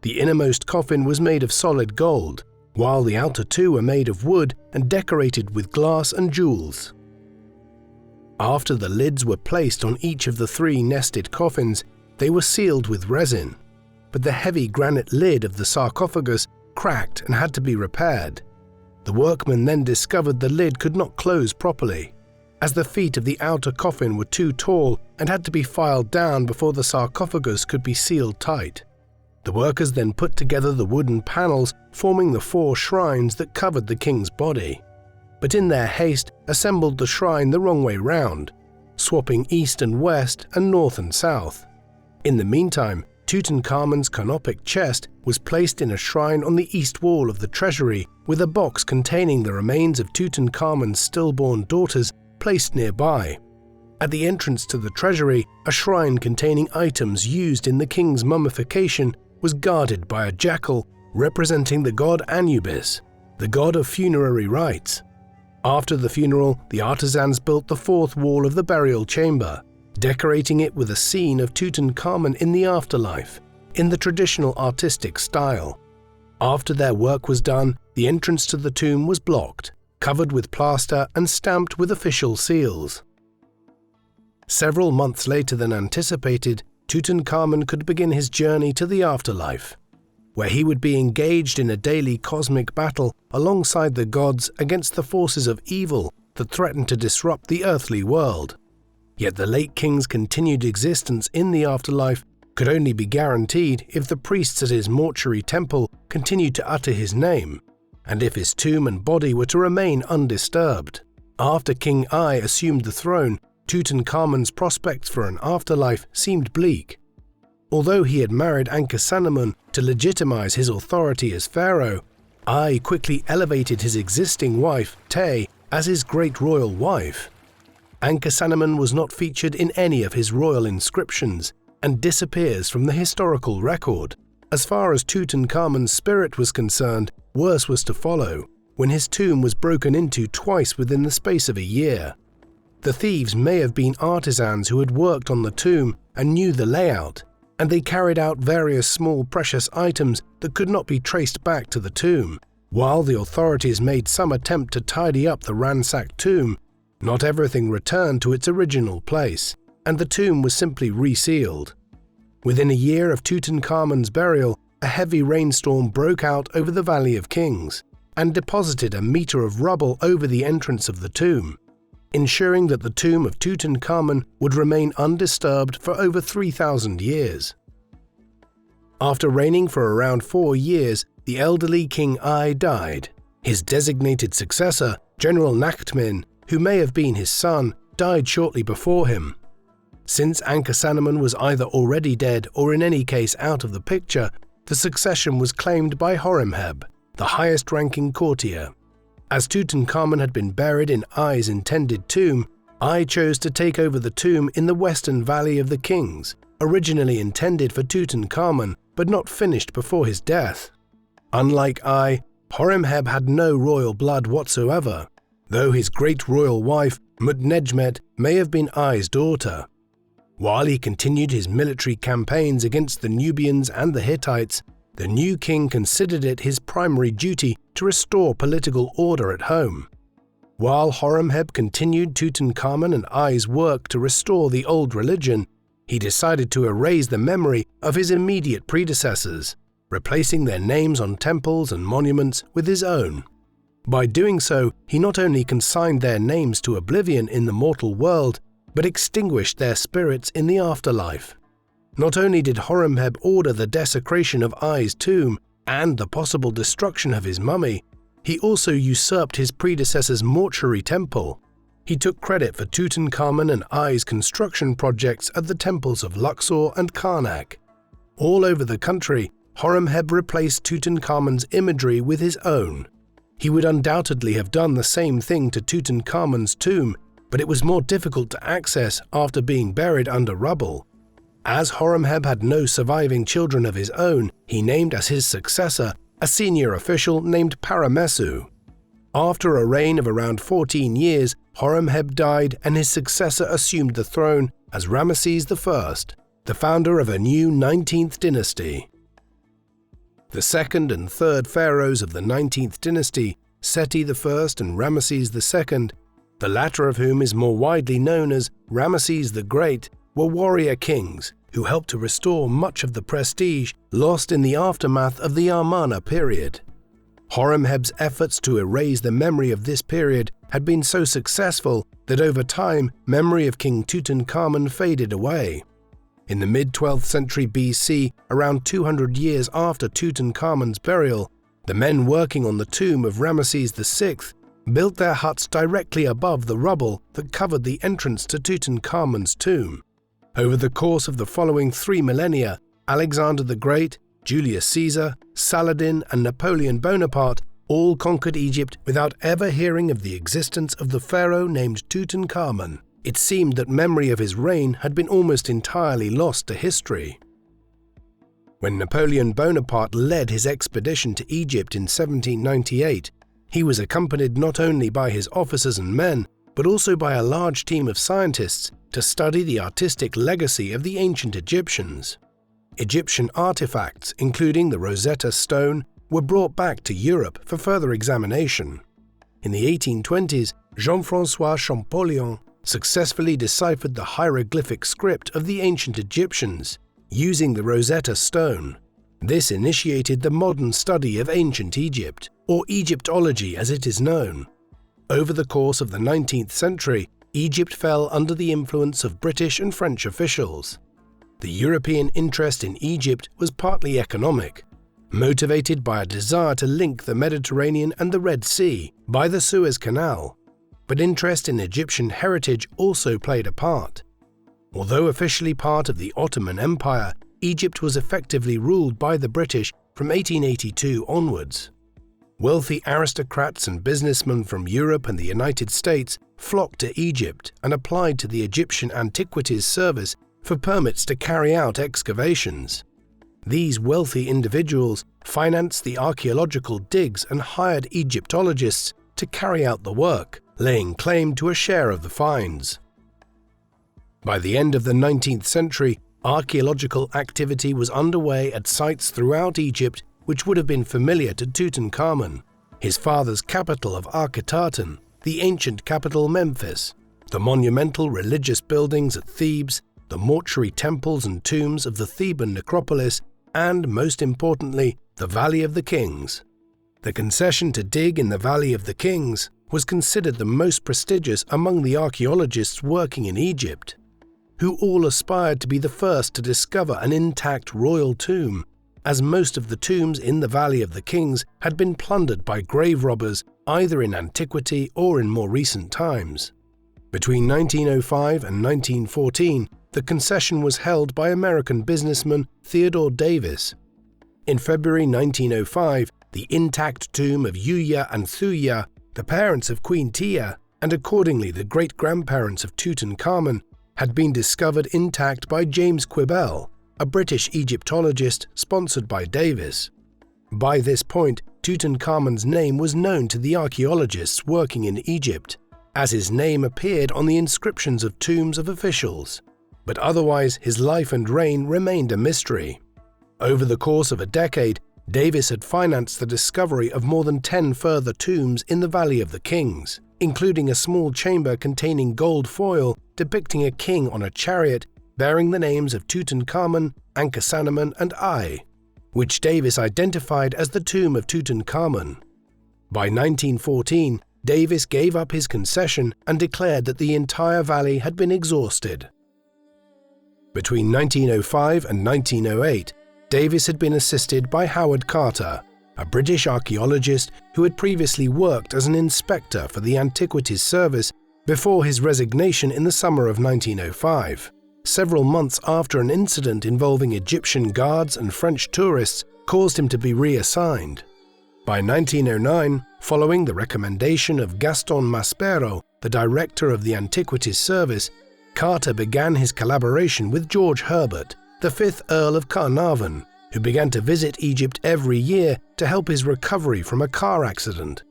The innermost coffin was made of solid gold, while the outer 2 were made of wood and decorated with glass and jewels. After the lids were placed on each of the 3 nested coffins, they were sealed with resin, but the heavy granite lid of the sarcophagus cracked and had to be repaired. The workmen then discovered the lid could not close properly, as the feet of the outer coffin were too tall and had to be filed down before the sarcophagus could be sealed tight. The workers then put together the wooden panels forming the 4 shrines that covered the king's body, but in their haste assembled the shrine the wrong way round, swapping east and west and north and south. In the meantime, Tutankhamun's canopic chest was placed in a shrine on the east wall of the treasury, with a box containing the remains of Tutankhamun's stillborn daughters placed nearby. At the entrance to the treasury, a shrine containing items used in the king's mummification was guarded by a jackal representing the god Anubis, the god of funerary rites. After the funeral, the artisans built the 4th wall of the burial chamber, decorating it with a scene of Tutankhamun in the afterlife, in the traditional artistic style. After their work was done, the entrance to the tomb was blocked, covered with plaster and stamped with official seals. Several months later than anticipated, Tutankhamun could begin his journey to the afterlife, where he would be engaged in a daily cosmic battle alongside the gods against the forces of evil that threatened to disrupt the earthly world. Yet the late king's continued existence in the afterlife could only be guaranteed if the priests at his mortuary temple continued to utter his name, and if his tomb and body were to remain undisturbed. After King Ai assumed the throne, Tutankhamun's prospects for an afterlife seemed bleak. Although he had married Ankhesenamun to legitimize his authority as pharaoh, Ai quickly elevated his existing wife, Te, as his great royal wife. Ankhesenamun was not featured in any of his royal inscriptions and disappears from the historical record. As far as Tutankhamun's spirit was concerned, worse was to follow, when his tomb was broken into twice within the space of a year. The thieves may have been artisans who had worked on the tomb and knew the layout, and they carried out various small precious items that could not be traced back to the tomb. While the authorities made some attempt to tidy up the ransacked tomb, not everything returned to its original place, and the tomb was simply resealed. Within a year of Tutankhamun's burial, a heavy rainstorm broke out over the Valley of Kings and deposited a meter of rubble over the entrance of the tomb, ensuring that the tomb of Tutankhamun would remain undisturbed for over 3,000 years. After reigning for around 4 years, the elderly King Ai died. His designated successor, General Nakhtmin, who may have been his son, died shortly before him. Since Ankhesenamun was either already dead or in any case out of the picture, the succession was claimed by Horemheb, the highest-ranking courtier. As Tutankhamun had been buried in Ai's intended tomb, Ai chose to take over the tomb in the western Valley of the Kings, originally intended for Tutankhamun but not finished before his death. Unlike Ai, Horemheb had no royal blood whatsoever, though his great royal wife, Mutnejmet, may have been Ai's daughter. While he continued his military campaigns against the Nubians and the Hittites, the new king considered it his primary duty to restore political order at home. While Horemheb continued Tutankhamun and Ai's work to restore the old religion, he decided to erase the memory of his immediate predecessors, replacing their names on temples and monuments with his own. By doing so, he not only consigned their names to oblivion in the mortal world, but extinguished their spirits in the afterlife. Not only did Horemheb order the desecration of Ai's tomb and the possible destruction of his mummy, he also usurped his predecessor's mortuary temple. He took credit for Tutankhamun and Ai's construction projects at the temples of Luxor and Karnak. All over the country, Horemheb replaced Tutankhamun's imagery with his own. He would undoubtedly have done the same thing to Tutankhamun's tomb, but it was more difficult to access after being buried under rubble. As Horemheb had no surviving children of his own, he named as his successor a senior official named Paramesu. After a reign of around 14 years, Horemheb died and his successor assumed the throne as Ramesses I, the founder of a new 19th dynasty. The second and third pharaohs of the 19th dynasty, Seti I and Ramesses II, the latter of whom is more widely known as Ramesses the Great, were warrior kings who helped to restore much of the prestige lost in the aftermath of the Amarna period. Horemheb's efforts to erase the memory of this period had been so successful that over time memory of King Tutankhamun faded away. In the mid-12th century BC, around 200 years after Tutankhamun's burial, the men working on the tomb of Ramesses VI built their huts directly above the rubble that covered the entrance to Tutankhamun's tomb. Over the course of the following 3 millennia, Alexander the Great, Julius Caesar, Saladin, and Napoleon Bonaparte all conquered Egypt without ever hearing of the existence of the pharaoh named Tutankhamun. It seemed that memory of his reign had been almost entirely lost to history. When Napoleon Bonaparte led his expedition to Egypt in 1798, he was accompanied not only by his officers and men, but also by a large team of scientists to study the artistic legacy of the ancient Egyptians. Egyptian artifacts, including the Rosetta Stone, were brought back to Europe for further examination. In the 1820s, Jean-François Champollion successfully deciphered the hieroglyphic script of the ancient Egyptians, using the Rosetta Stone. This initiated the modern study of ancient Egypt, or Egyptology as it is known. Over the course of the 19th century, Egypt fell under the influence of British and French officials. The European interest in Egypt was partly economic, motivated by a desire to link the Mediterranean and the Red Sea by the Suez Canal, but interest in Egyptian heritage also played a part. Although officially part of the Ottoman Empire, Egypt was effectively ruled by the British from 1882 onwards. Wealthy aristocrats and businessmen from Europe and the United States flocked to Egypt and applied to the Egyptian Antiquities Service for permits to carry out excavations. These wealthy individuals financed the archaeological digs and hired Egyptologists to carry out the work, laying claim to a share of the finds. By the end of the 19th century, archaeological activity was underway at sites throughout Egypt which would have been familiar to Tutankhamun, his father's capital of Akhenaten, the ancient capital Memphis, the monumental religious buildings at Thebes, the mortuary temples and tombs of the Theban necropolis, and, most importantly, the Valley of the Kings. The concession to dig in the Valley of the Kings was considered the most prestigious among the archaeologists working in Egypt, who all aspired to be the first to discover an intact royal tomb, as most of the tombs in the Valley of the Kings had been plundered by grave robbers either in antiquity or in more recent times. Between 1905 and 1914, the concession was held by American businessman Theodore Davis. In February 1905, the intact tomb of Yuya and Thuya, the parents of Queen Tia, and accordingly the great-grandparents of Tutankhamun, had been discovered intact by James Quibell, a British Egyptologist sponsored by Davis. By this point, Tutankhamun's name was known to the archaeologists working in Egypt, as his name appeared on the inscriptions of tombs of officials, but otherwise his life and reign remained a mystery. Over the course of a decade, Davis had financed the discovery of more than 10 further tombs in the Valley of the Kings, including a small chamber containing gold foil depicting a king on a chariot bearing the names of Tutankhamun, Ankhesenamun, and Ai, which Davis identified as the tomb of Tutankhamun. By 1914, Davis gave up his concession and declared that the entire valley had been exhausted. Between 1905 and 1908, Davis had been assisted by Howard Carter, a British archaeologist who had previously worked as an inspector for the Antiquities Service before his resignation in the summer of 1905, several months after an incident involving Egyptian guards and French tourists caused him to be reassigned. By 1909, following the recommendation of Gaston Maspero, the director of the Antiquities Service, Carter began his collaboration with George Herbert, the 5th Earl of Carnarvon, who began to visit Egypt every year to help his recovery from a car accident.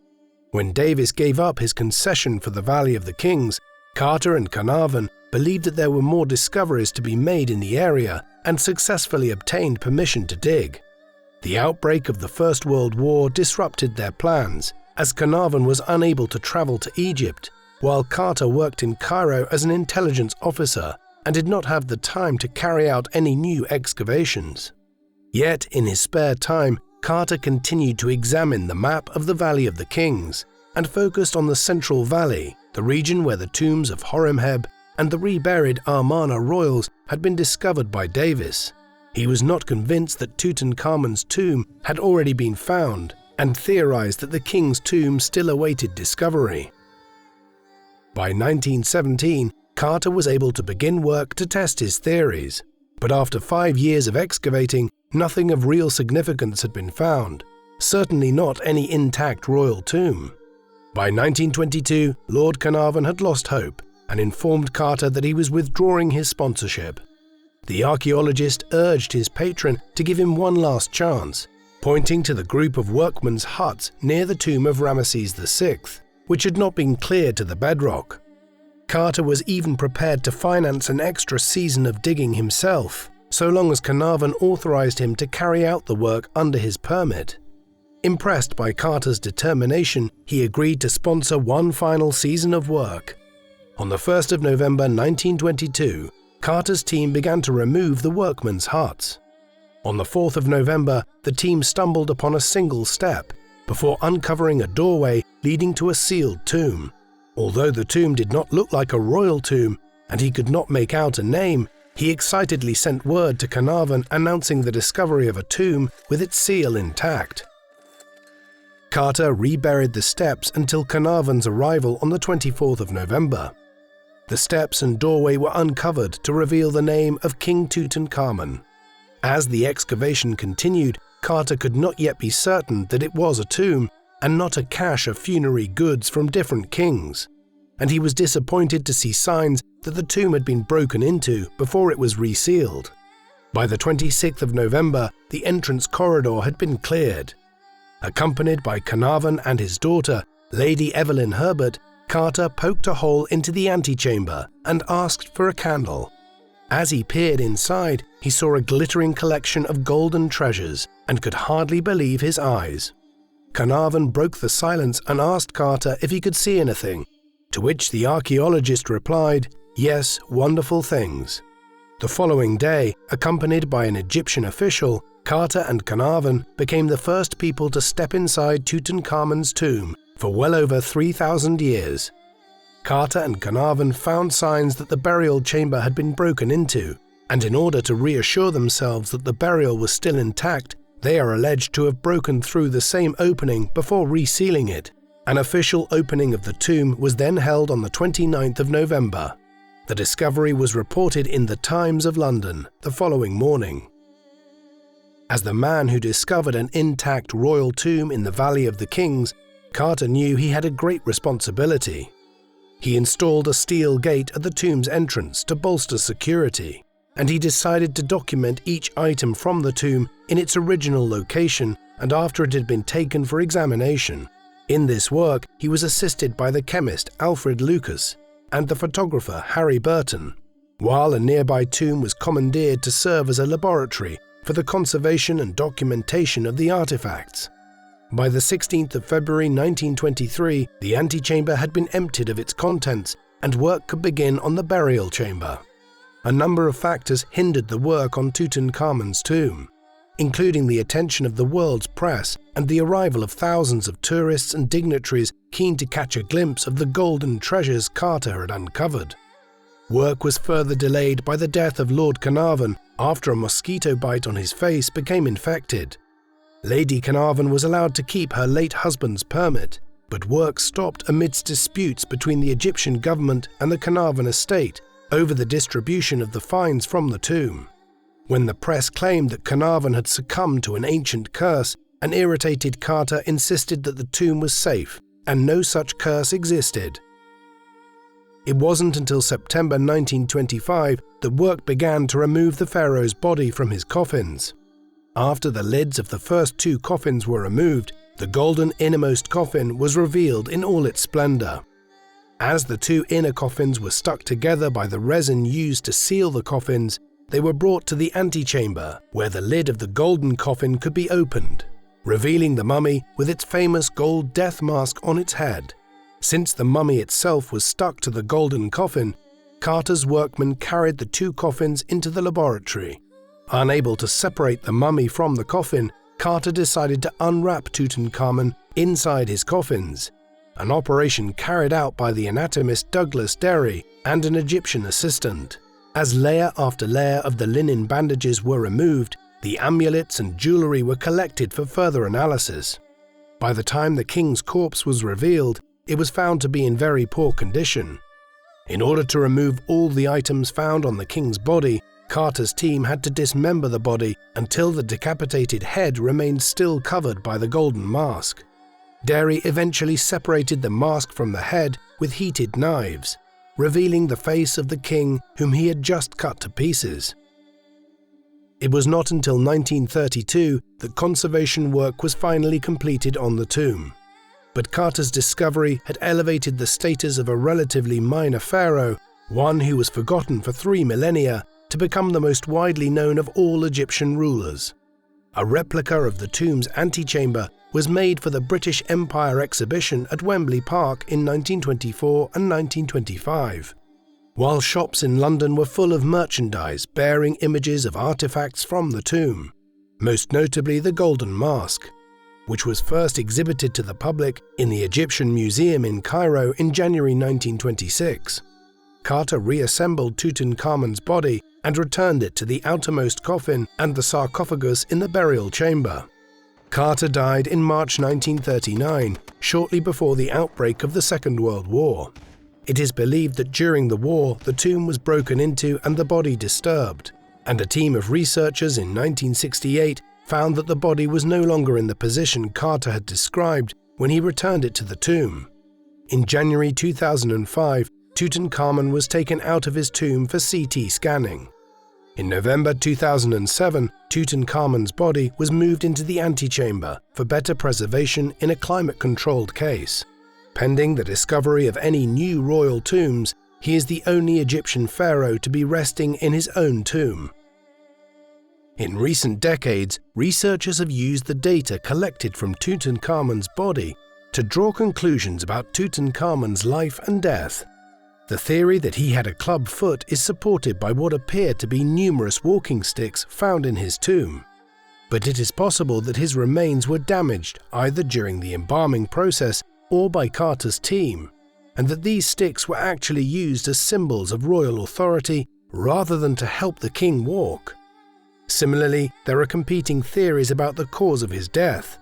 When Davis gave up his concession for the Valley of the Kings, Carter and Carnarvon believed that there were more discoveries to be made in the area and successfully obtained permission to dig. The outbreak of the First World War disrupted their plans, as Carnarvon was unable to travel to Egypt, while Carter worked in Cairo as an intelligence officer and did not have the time to carry out any new excavations. Yet, in his spare time, Carter continued to examine the map of the Valley of the Kings and focused on the Central Valley, the region where the tombs of Horemheb, and the reburied Amarna royals had been discovered by Davis. He was not convinced that Tutankhamun's tomb had already been found and theorized that the king's tomb still awaited discovery. By 1917, Carter was able to begin work to test his theories, but after 5 years of excavating, nothing of real significance had been found, certainly not any intact royal tomb. By 1922, Lord Carnarvon had lost hope and informed Carter that he was withdrawing his sponsorship. The archaeologist urged his patron to give him one last chance, pointing to the group of workmen's huts near the tomb of Ramesses VI, which had not been cleared to the bedrock. Carter was even prepared to finance an extra season of digging himself, so long as Carnarvon authorized him to carry out the work under his permit. Impressed by Carter's determination, he agreed to sponsor one final season of work. On the 1st of November 1922, Carter's team began to remove the workmen's huts. On the 4th of November, the team stumbled upon a single step before uncovering a doorway leading to a sealed tomb. Although the tomb did not look like a royal tomb and he could not make out a name, he excitedly sent word to Carnarvon announcing the discovery of a tomb with its seal intact. Carter reburied the steps until Carnarvon's arrival on the 24th of November. The steps and doorway were uncovered to reveal the name of King Tutankhamun. As the excavation continued, Carter could not yet be certain that it was a tomb and not a cache of funerary goods from different kings, and he was disappointed to see signs that the tomb had been broken into before it was resealed. By the 26th of November, the entrance corridor had been cleared. Accompanied by Carnarvon and his daughter, Lady Evelyn Herbert, Carter poked a hole into the antechamber and asked for a candle. As he peered inside, he saw a glittering collection of golden treasures and could hardly believe his eyes. Carnarvon broke the silence and asked Carter if he could see anything, to which the archaeologist replied, "Yes, wonderful things." The following day, accompanied by an Egyptian official, Carter and Carnarvon became the first people to step inside Tutankhamun's tomb for well over 3,000 years. Carter and Carnarvon found signs that the burial chamber had been broken into, and in order to reassure themselves that the burial was still intact, they are alleged to have broken through the same opening before resealing it. An official opening of the tomb was then held on the 29th of November. The discovery was reported in the Times of London the following morning. As the man who discovered an intact royal tomb in the Valley of the Kings, Carter knew he had a great responsibility. He installed a steel gate at the tomb's entrance to bolster security, and he decided to document each item from the tomb in its original location and after it had been taken for examination. In this work, he was assisted by the chemist Alfred Lucas and the photographer Harry Burton, while a nearby tomb was commandeered to serve as a laboratory for the conservation and documentation of the artifacts. By the 16th of February 1923, the antechamber had been emptied of its contents and work could begin on the burial chamber. A number of factors hindered the work on Tutankhamun's tomb, including the attention of the world's press and the arrival of thousands of tourists and dignitaries keen to catch a glimpse of the golden treasures Carter had uncovered. Work was further delayed by the death of Lord Carnarvon after a mosquito bite on his face became infected. Lady Carnarvon was allowed to keep her late husband's permit, but work stopped amidst disputes between the Egyptian government and the Carnarvon estate over the distribution of the finds from the tomb. When the press claimed that Carnarvon had succumbed to an ancient curse, an irritated Carter insisted that the tomb was safe and no such curse existed. It wasn't until September 1925 that work began to remove the pharaoh's body from his coffins. After the lids of the first two coffins were removed, the golden innermost coffin was revealed in all its splendor. As the two inner coffins were stuck together by the resin used to seal the coffins, they were brought to the antechamber, where the lid of the golden coffin could be opened, revealing the mummy with its famous gold death mask on its head. Since the mummy itself was stuck to the golden coffin, Carter's workmen carried the two coffins into the laboratory. Unable to separate the mummy from the coffin, Carter decided to unwrap Tutankhamun inside his coffins. an operation carried out by the anatomist Douglas Derry and an Egyptian assistant. As layer after layer of the linen bandages were removed, the amulets and jewellery were collected for further analysis. By the time the king's corpse was revealed, it was found to be in very poor condition. In order to remove all the items found on the king's body, Carter's team had to dismember the body until the decapitated head remained still covered by the golden mask. Derry eventually separated the mask from the head with heated knives, revealing the face of the king whom he had just cut to pieces. It was not until 1932 that conservation work was finally completed on the tomb. But Carter's discovery had elevated the status of a relatively minor pharaoh, one who was forgotten for 3 millennia, to become the most widely known of all Egyptian rulers. A replica of the tomb's antechamber was made for the British Empire exhibition at Wembley Park in 1924 and 1925, while shops in London were full of merchandise bearing images of artifacts from the tomb, most notably the golden mask, which was first exhibited to the public in the Egyptian Museum in Cairo in January 1926. Carter reassembled Tutankhamun's body and returned it to the outermost coffin and the sarcophagus in the burial chamber. Carter died in March 1939, shortly before the outbreak of the Second World War. It is believed that during the war, the tomb was broken into and the body disturbed, and a team of researchers in 1968 found that the body was no longer in the position Carter had described when he returned it to the tomb. In January 2005, Tutankhamun was taken out of his tomb for CT scanning. In November 2007, Tutankhamun's body was moved into the antechamber for better preservation in a climate-controlled case. Pending the discovery of any new royal tombs, he is the only Egyptian pharaoh to be resting in his own tomb. In recent decades, researchers have used the data collected from Tutankhamun's body to draw conclusions about Tutankhamun's life and death. The theory that he had a club foot is supported by what appear to be numerous walking sticks found in his tomb. But it is possible that his remains were damaged either during the embalming process or by Carter's team, and that these sticks were actually used as symbols of royal authority rather than to help the king walk. Similarly, there are competing theories about the cause of his death.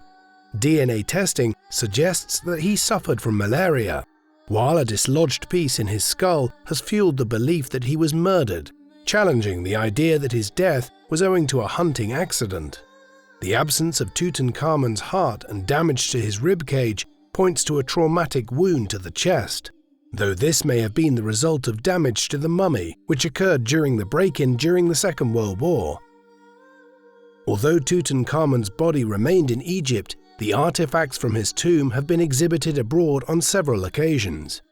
DNA testing suggests that he suffered from malaria, while a dislodged piece in his skull has fueled the belief that he was murdered, challenging the idea that his death was owing to a hunting accident. The absence of Tutankhamun's heart and damage to his rib cage points to a traumatic wound to the chest, though this may have been the result of damage to the mummy, which occurred during the break-in during the Second World War. Although Tutankhamun's body remained in Egypt, the artifacts from his tomb have been exhibited abroad on several occasions,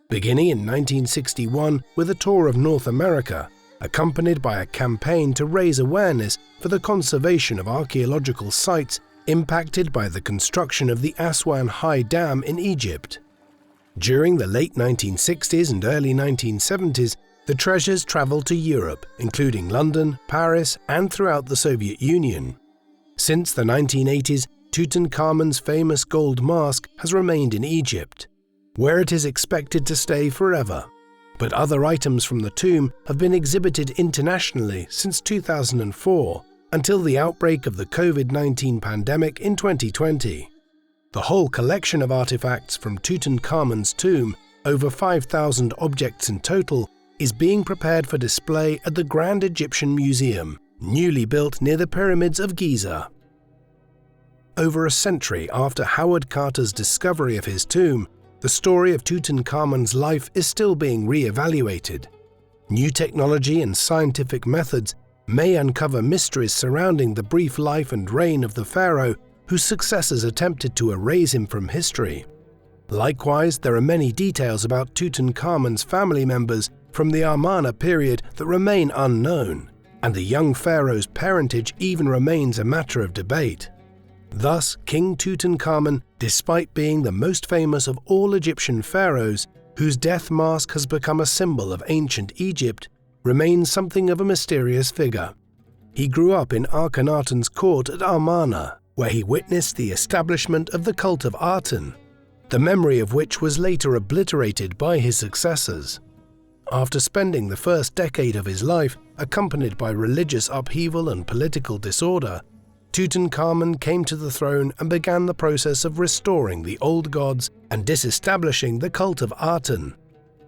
beginning in 1961 with a tour of North America, accompanied by a campaign to raise awareness for the conservation of archaeological sites impacted by the construction of the Aswan High Dam in Egypt. During the late 1960s and early 1970s, the treasures traveled to Europe, including London, Paris, and throughout the Soviet Union. Since the 1980s, Tutankhamun's famous gold mask has remained in Egypt, where it is expected to stay forever. But other items from the tomb have been exhibited internationally since 2004, until the outbreak of the COVID-19 pandemic in 2020. The whole collection of artifacts from Tutankhamun's tomb, over 5,000 objects in total, is being prepared for display at the Grand Egyptian Museum, newly built near the pyramids of Giza. Over a century after Howard Carter's discovery of his tomb, the story of Tutankhamun's life is still being re-evaluated. New technology and scientific methods may uncover mysteries surrounding the brief life and reign of the pharaoh whose successors attempted to erase him from history. Likewise, there are many details about Tutankhamun's family members from the Amarna period that remain unknown, and the young pharaoh's parentage even remains a matter of debate. Thus, King Tutankhamun, despite being the most famous of all Egyptian pharaohs, whose death mask has become a symbol of ancient Egypt, remains something of a mysterious figure. He grew up in Akhenaten's court at Amarna, where he witnessed the establishment of the cult of Aten. the memory of which was later obliterated by his successors. After spending the first decade of his life accompanied by religious upheaval and political disorder, Tutankhamun came to the throne and began the process of restoring the old gods and disestablishing the cult of Aten,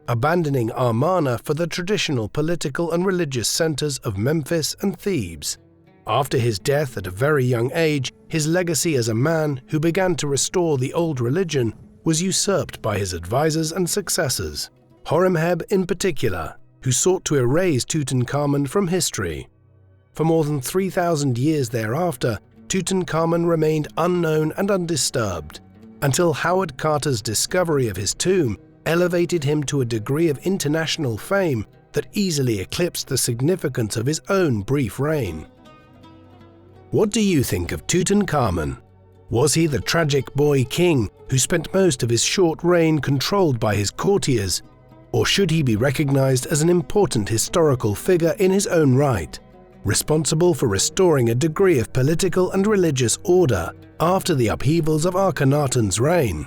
abandoning Amarna for the traditional political and religious centers of Memphis and Thebes. After his death at a very young age, his legacy as a man who began to restore the old religion was usurped by his advisors and successors, Horemheb in particular, who sought to erase Tutankhamun from history. For more than 3,000 years thereafter, Tutankhamun remained unknown and undisturbed, until Howard Carter's discovery of his tomb elevated him to a degree of international fame that easily eclipsed the significance of his own brief reign. What do you think of Tutankhamun? Was he the tragic boy king who spent most of his short reign controlled by his courtiers, or should he be recognized as an important historical figure in his own right, responsible for restoring a degree of political and religious order after the upheavals of Akhenaten's reign?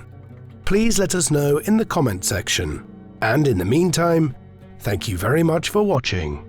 Please let us know in the comment section. And in the meantime, thank you very much for watching.